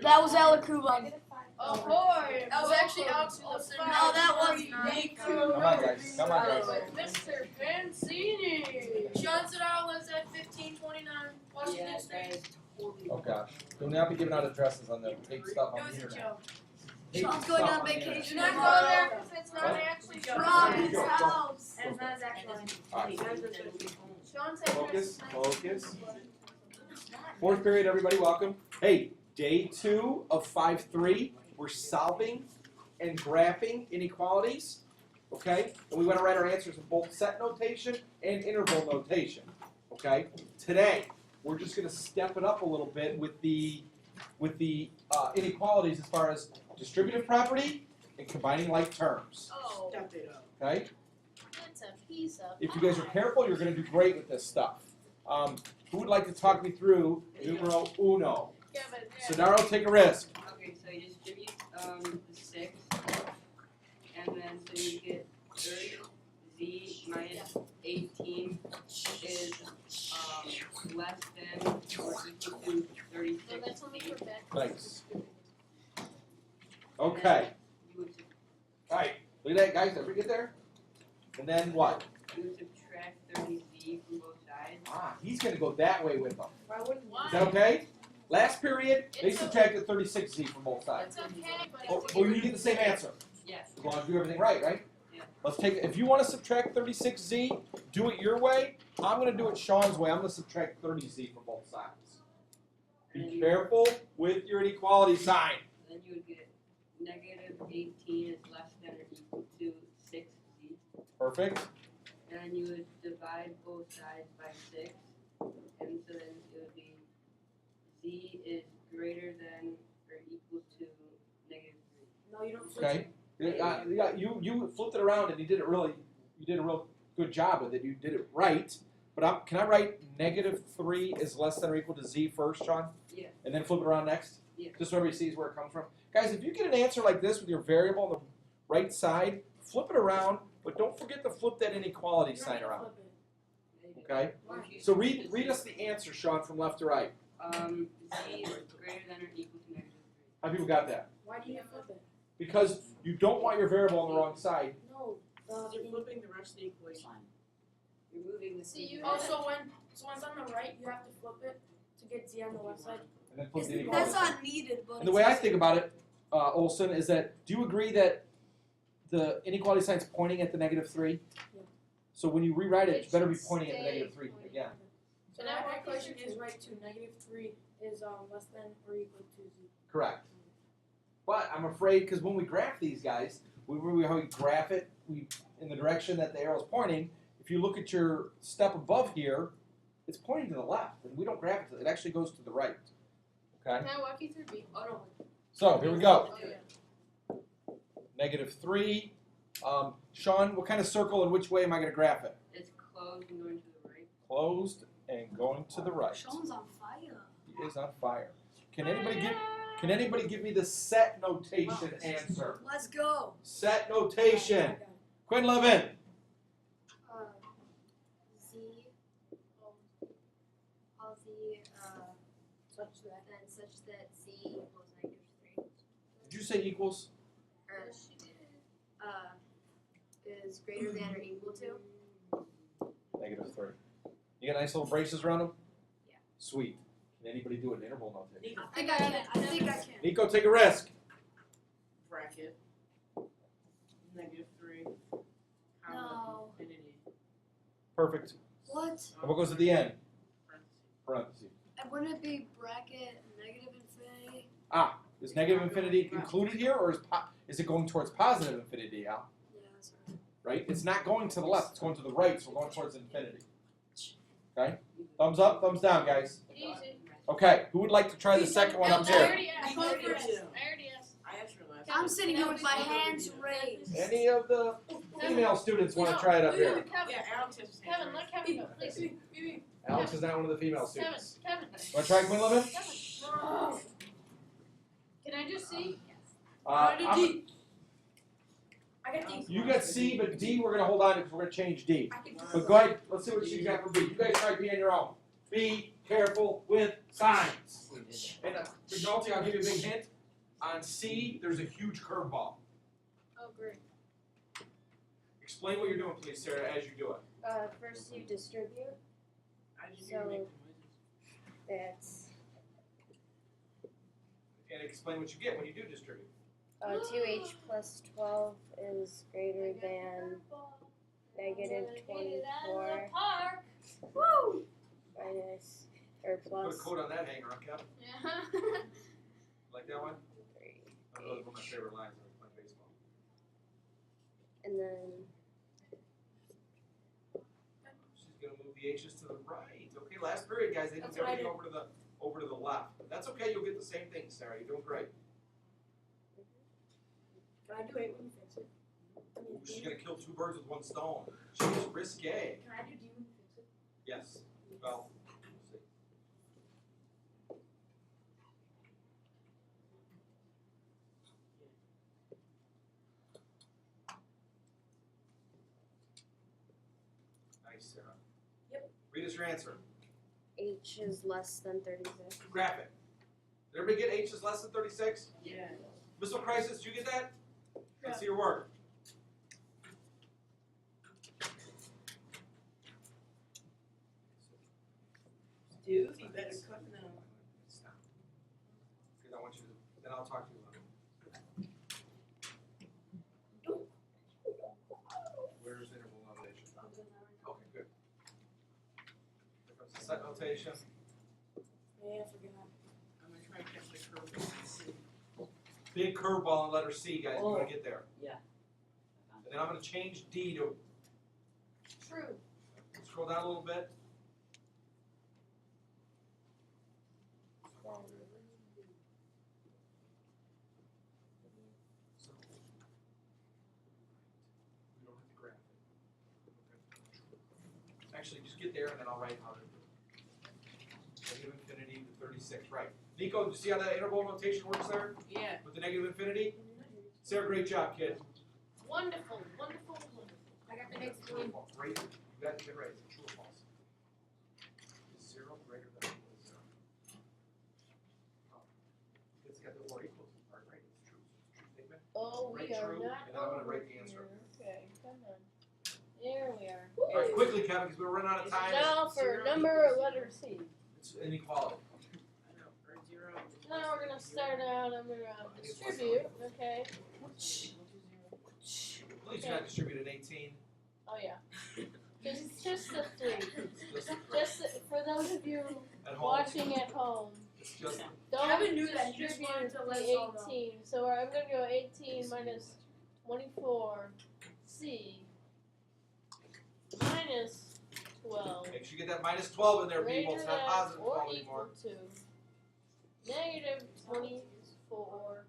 That was Alacuba. Oh boy, that was actually Alex Olsen. No, that was not. Come on, guys. Come on, guys. Mr. Pancini. Sean Sedaro lives at 1529 Washington Street. Oh gosh. Do not be giving out addresses on the fake stuff It on was the a internet. joke. Fake Sean's stuff going on the internet. vacation Do not tomorrow. go there if it's not What? actually From Sean. his Go. house. And it's not his actual name. Alright. Sean's address Focus. is Focus. Fourth period, everybody, welcome. Hey, day 2 of 5-3. We're solving and graphing inequalities. Okay? And we want to write our answers in both set notation and interval notation. Okay? Today, we're just going to step it up a little bit with the inequalities as far as distributive property and combining like terms. Oh, Okay? it's a piece of. If you guys are careful, you're going to do great with this stuff. Who would like to talk me through numero uno? Sedaro, take a risk. Okay, so you distribute the 6, and then so you get 30z minus 18 is less than or equal to 36. So that's only for bed. Nice. Okay. You would, All right. Look at that, guys. Everybody get there? And then what? you would subtract 30z from both sides. Ah, he's going to go that way with them. Why wouldn't Is that okay? Last period, they It's subtracted 36z from both sides. It's okay, but Oh, well, you get the same answer. Yes. As long as you do everything right, right? Yeah. Let's take it. If you want to subtract 36z, do it your way. I'm going to do it Sean's way. I'm going to subtract 30z from both sides. Be careful with your inequality sign. Then you would get negative 18 is less than or equal to 6z. Perfect. And then you would divide both sides by 6. And so then it would be z is greater than or equal to negative 3. No, you don't. Okay. You flipped it around and you did a real good job with it. You did it right. But can I write negative 3 is less than or equal to z first, Sean? Yeah. And then flip it around next? Yeah. Just so everybody sees where it comes from. Guys, if you get an answer like this with your variable on the right side, flip it around, but don't forget to flip that inequality sign around. Okay? So read us the answer, Sean, from left to right. Z is greater than or equal to negative 3. How many people got that? Why do you flip it? Because you don't want your variable on the wrong side. No. You're flipping the rest of the equation. You're moving the See, z. you also when it's on the right, you have to flip it to get z on the left side. And then flip the inequality That's sign. not needed, but And the way I think about it, Olson, is that do you agree that the inequality sign is pointing at the negative 3? Yeah. So when you rewrite it, It you better be should pointing at the stay negative 3 pointing. again. So now my equation is right too. Negative 3 is less than or equal to z. Correct. But I'm afraid because when we graph these guys, how we graph it, we in the direction that the arrow is pointing. If you look at your step above here, it's pointing to the left, and we don't graph it. It actually goes to the right. Okay. Can I walk you through B? Oh no. So here we go. Oh, yeah. Negative 3. Sean, what kind of circle and which way am I going to graph it? It's closed and going to the right. Closed and going to the right. Sean's on fire. He is on fire. Can anybody give me the set notation answer? Let's go. Set notation. Quinn Levin. Z, all Z, such that Z equals negative 3. Did you say equals? Or, is greater than or equal to. Negative 3. You got nice little braces around them? Yeah. Sweet. Can anybody do an interval notation? I think I can. I think I can. Nico, take a risk. Bracket. Negative 3. Comma. No. Infinity. Perfect. What? And what goes at the end? Parentheses. Parentheses. And wouldn't it be bracket negative infinity? Is negative infinity included here, or is it going towards positive infinity, Al? Yeah, that's right. Right? It's not going to the left, it's going to the right, so we're going towards infinity. Okay? Thumbs up, thumbs down, guys. Easy. Okay, who would like to try the second one up I here? already asked. I already asked. I already asked. I asked her last. I'm sitting here with my hands raised. Any of the female students want to try it up here? Kevin, Yeah, Alex has his hand Kevin, let Kevin go, please. Alex is not one of the female Kevin, students. Kevin. Want to try Quinn Levin? Kevin. Can I just see? I got D. You got C, but D we're going to hold on to because we're going to change D. I can But go ahead, let's see what she's got for B. You guys try B on your own. Be careful with signs. And McNulty, I'll give you a big hint. On C, there's a huge curveball. Oh, great. Explain what you're doing, please, Sarah, as you do it. First you distribute. I just So- make noises. That's And explain what you get when you do distribute. 2h plus 12 is greater than negative 24 Woo! minus or Put a plus code on that hanger, huh, Kevin? Yeah. Like that one? 3. Those were my favorite lines when I was playing baseball. And then She's gonna move the H's to the right. Okay, last period, guys. They moved That's what I everything over to the left. But that's okay. You'll get the same thing, Sarah. You're doing great. Can I do 8 when you fix it? Ooh, she's gonna kill 2 birds with 1 stone. She's risque. Can I do D when you fix it? Yes. Well, we'll see. Nice, Sarah. Yep. Read us your answer. h is less than 36. Graph it. Did everybody get H is less than 36? Yeah. Missile Crisis, did you get that? Let's see your work. Dude, you better cut now. Stop. Because I want you to, then I'll talk to you about it. Where's interval notation? Okay, good. Here comes the set notation. Yeah, I forgot. I'm gonna try to catch the curve. Big curveball in letter C, guys. We're gonna get there. Yeah. And then I'm gonna change D to True. scroll down a little bit. So, we don't have to graph it. Actually, just get there and then I'll write how to do it. Negative infinity to 36, right. Nico, do you see how that interval notation works there? Yeah. With the negative infinity? Sarah, great job, kid. Wonderful, wonderful, wonderful. I got the next True or one. false? Great. You got it right. True or false? Is 0 greater than or equal to 0? Oh. It's got the or equal to part, right? It's true. It's a true statement. Oh, Write we are true, not and then I'm gonna over write the answer. here. Okay, come on. There we are. All right, quickly, Kevin, because we're running out of time. Now for number letter C. It's inequality. I know. Or 0. Now we're gonna start out. I'm gonna distribute. Okay. Please do not distribute an 18. Oh yeah. It's just the 3. It's just Just for those of you at home. watching at home, It's just don't Kevin knew that. He just distribute wanted to let us the all know. 18. So I'm gonna go 18 minus 24 C minus 12 make sure you get that minus 12 in there, people. greater It's not than positive or 12 equal anymore. to negative 24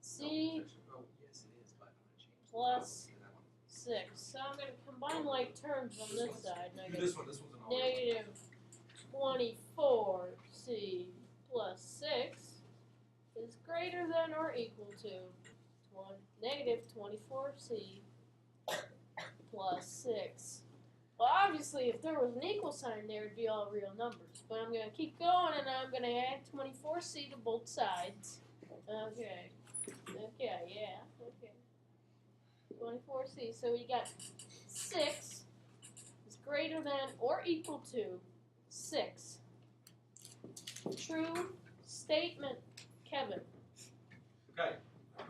C Oh, yes, it is, but I'm gonna change the plus that one. 6. So I'm gonna combine like terms on this side. Do Negative this one. This one's an all. negative 24 C plus 6 is greater than or equal to negative 24 C plus 6. Well, obviously, if there was an equal sign there, it'd be all real numbers. But I'm going to keep going, and I'm going to add 24C to both sides. Okay. Okay, yeah. Okay. 24C. So we got 6 is greater than or equal to 6. True statement, Kevin. Okay.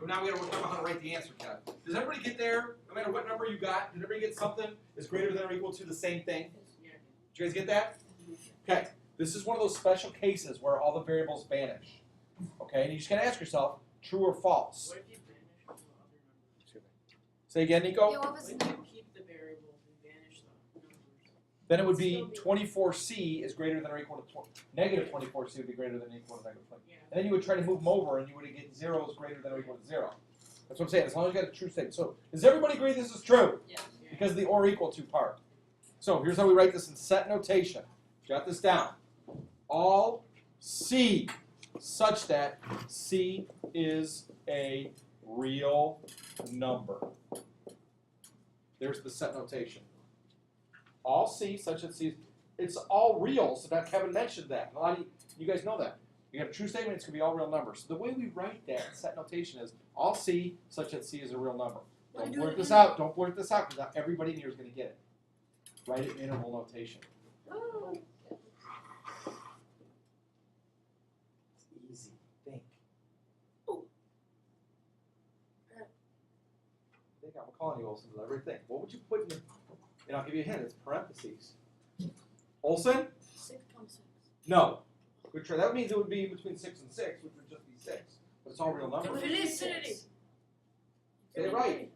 So now we gotta work out how to write the answer, Kevin. Does everybody get there? No matter what number you got, did everybody get something is greater than or equal to the same thing? Yeah. Did you guys get that? Okay. This is one of those special cases where all the variables vanish. Okay, and you just gotta ask yourself, true or false? What if you banish all the other numbers? Say again, Nico? Yeah, what was What the if you keep the variables and banish the numbers? Then it would be 24C is greater than or equal to negative 24C would be greater than or equal to negative 20. Yeah. And then you would try to move them over and you would get 0 is greater than or equal to 0. That's what I'm saying, as long as you got a true statement. So does everybody agree this is true? Yes. Because of the or equal to part. So here's how we write this in set notation. Jot this down. All C such that C is a real number. There's the set notation. All C such that C It's all real, so that Kevin mentioned that. And a lot of you guys know that. You got a true statement, it's going to be all real numbers. So the way we write that set notation is all C such that C is a real number. Don't blurt this out. Don't blurt this out because not everybody in here is going to get it. Write it in interval notation. Oh. It's easy. Think. Think I'm calling you Olsen with everything. What would you put in your, and I'll give you a hint, it's parentheses. Olsen? 6 comes 6. No. Good try. That means it would be between 6 and 6, which would just be 6. But it's all real numbers. Infinity 6. Say it right.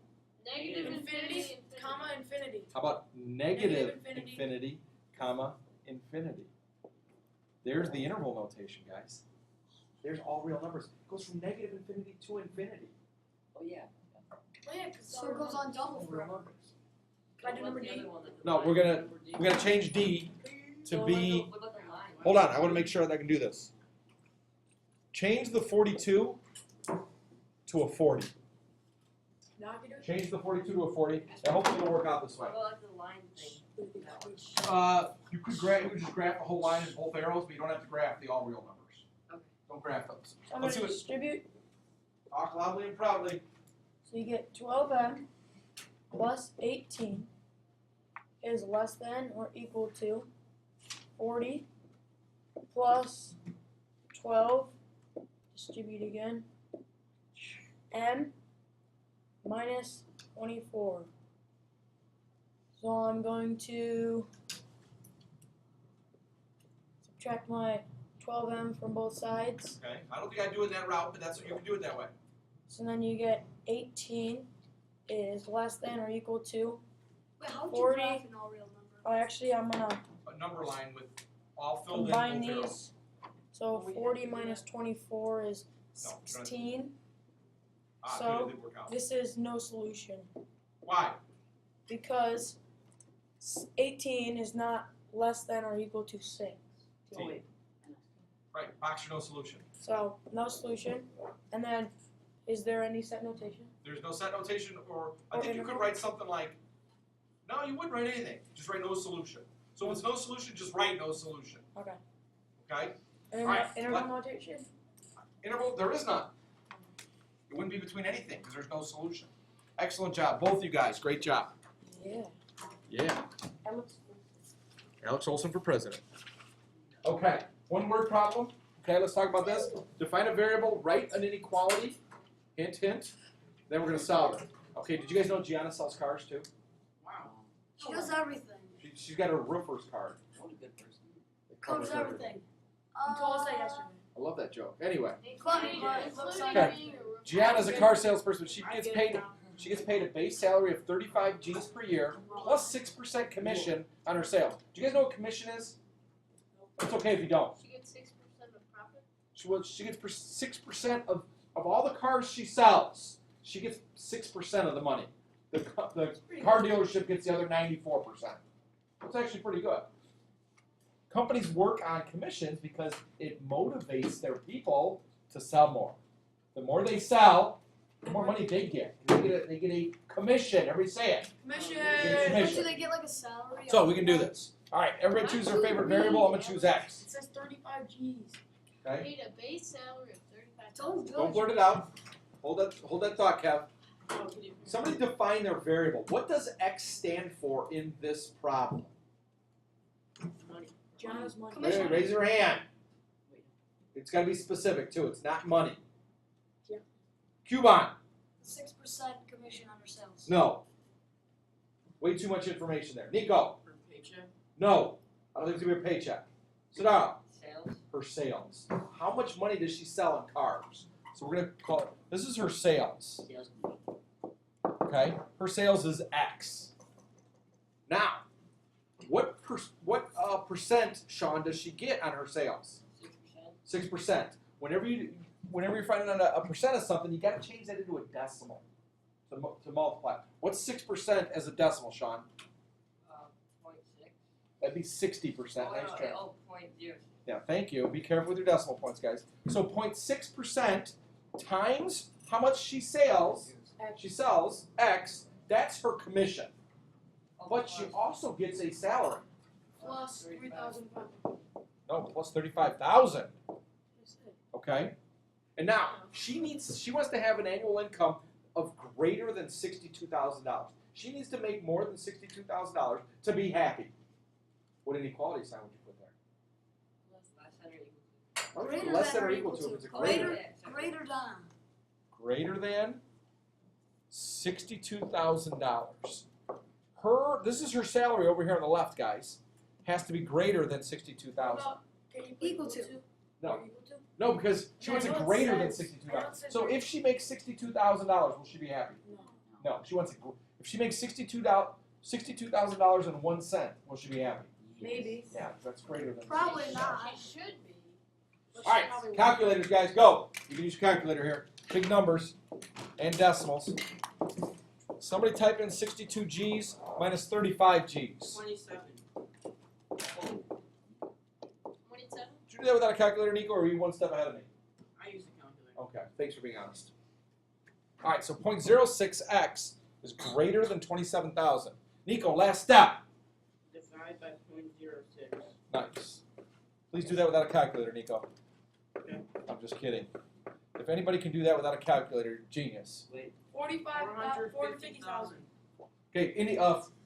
Negative Infinity, comma, infinity. How about negative infinity, comma, infinity? There's the interval notation, guys. There's all real numbers. It goes from negative infinity to infinity. Oh yeah. Oh yeah, because so it goes on double Real forever. numbers. Can I do number D? No, we're gonna change D to be. What about the line? Hold on, I want to make sure that I can do this. Change the 42 to a 40. Now I can do it. Change the 42 to a 40. And hopefully it'll work out this way. What about like the line thing? You could just graph the whole line in both arrows, but you don't have to graph the all real numbers. Okay. Don't graph those. I'm Let's going see to what. distribute. Talk loudly and proudly. So you get 12m plus 18 is less than or equal to 40 plus 12, distribute again, m minus 24. So I'm going to subtract my 12m from both sides. Okay. I don't think I'd do it that route, but that's what you can do it that way. So then you get 18 is less than or equal to. Wait, how would 40. you graph an all real number? Oh, actually, I'm gonna A number line with all filled combine in both arrows. these. So 40 minus 24 is 16. Ah, So, good, it didn't work out. This is no solution Why? because 18 is not less than or equal to 6. Oh wait. Right, box or no solution. So no solution. And then, is there any set notation? There's no set notation, or I Or think you could interval? write something like, no, you wouldn't write anything. Just write no solution. So if it's no solution, just write no solution. Okay. Okay? And then Alright, interval what? notation? Interval, there is none. It wouldn't be between anything because there's no solution. Excellent job, both you guys. Great job. Yeah. Yeah. Alex. Alex Olsen for president. Okay, one word problem. Okay, let's talk about this. Define a variable, write an inequality, hint, hint. Then we're going to solve it. Okay, did you guys know Gianna sells cars too? Wow. She does everything. She's got a roofer's card. What a good person. It Covers everything. You told us that yesterday. I love that joke. Anyway, Including it looks like Okay. being a roofer. Gianna's a car salesperson. She gets paid a base salary of 35 G's per year plus 6% commission on her sales. Do you guys know what commission is? It's okay if you don't. She gets 6% of profit. She gets 6% of all the cars she sells. She gets 6% of the money. The car dealership gets the other 94%. That's actually pretty good. Companies work on commissions because it motivates their people to sell more. The more they sell, the more money they get. They get a commission. Everybody say it. Commission. Commission. Do they get like a salary? So we can do this. All right, everybody choose their favorite variable. I'm going to choose X. It says 35 G's. Okay? Paid a base salary of 35. Don't Don't blurt it out. Hold that thought, Kev. Oh, can you? Somebody define their variable. What does X stand for in this problem? Money. Gianna's money. Commission. Raise your hand. It's got to be specific too. It's not money. Yeah. Cubon. 6% commission on her sales. No. Way too much information there. Nico. Per paycheck. No. I don't think it's going to be a paycheck. Sadara. Sales. Her sales. How much money does she sell in cars? So we're going to call it, this is her sales. Sales. Okay? Her sales is X. Now, what percent, Sean, does she get on her sales? 6%. 6%. Whenever you're finding out a percent of something, you got to change that into a decimal to multiply. What's 6% as a decimal, Sean? 0.6. That'd be 60%. Oh, Nice no, try. 0.0. Yeah, thank you. Be careful with your decimal points, guys. So 0.6% times how much she sells, X, that's her commission. But she also gets a salary. Plus 3,500. No, plus 35,000. Okay. And now she wants to have an annual income of greater than $62,000. She needs to make more than $62,000 to be happy. What inequality sign would you put there? Less than or equal Less than or equal to. to if it's a Greater than. greater than $62,000. This is her salary over here on the left, guys. Has to be greater than 62,000. Equal to. No. No, because she wants it greater than 62,000. So if she makes $62,000, will she be happy? No, she wants it. If she makes $62,001, will she be happy? Maybe. Yeah, that's greater than. Probably not. She should be. All right, calculators, guys, go. You can use your calculator here. Big numbers and decimals. Somebody type in 62 G's minus 35 G's. 27. 27? Did you do that without a calculator, Nico, or are you one step ahead of me? I use a calculator. Okay, thanks for being honest. All right, so 0.06x is greater than 27,000. Nico, last step. Divide by 0.06. Nice. Please do that without a calculator, Nico. Okay. I'm just kidding. If anybody can do that without a calculator, genius. 450,000. Okay,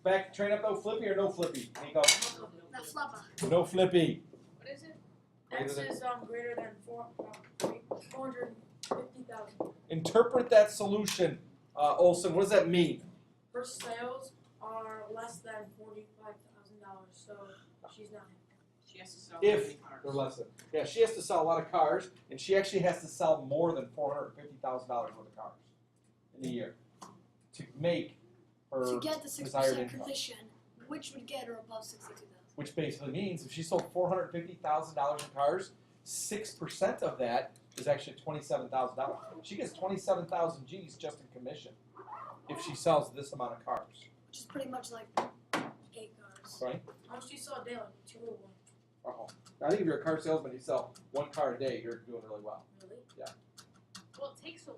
back train up though, flippy or no flippy, Nico? The flubber. No flippy. What is it? X is greater than 450,000. Interpret that solution, Olson. What does that mean? Her sales are less than $45,000, so she's not happy. She has to sell If many cars. they're less than. Yeah, she has to sell a lot of cars, and she actually has to sell more than $450,000 worth of cars in a year to make her To get the desired 6% income. commission, which would get her above 62,000. Which basically means if she sold $450,000 in cars, 6% of that is actually $27,000. She gets 27,000 G's just in commission if she sells this amount of cars, Which is pretty much like 8 cars. right? How much do you sell a day? Like 2 or 1? I think if you're a car salesman, you sell one car a day, you're doing really well. Really? Well, it takes a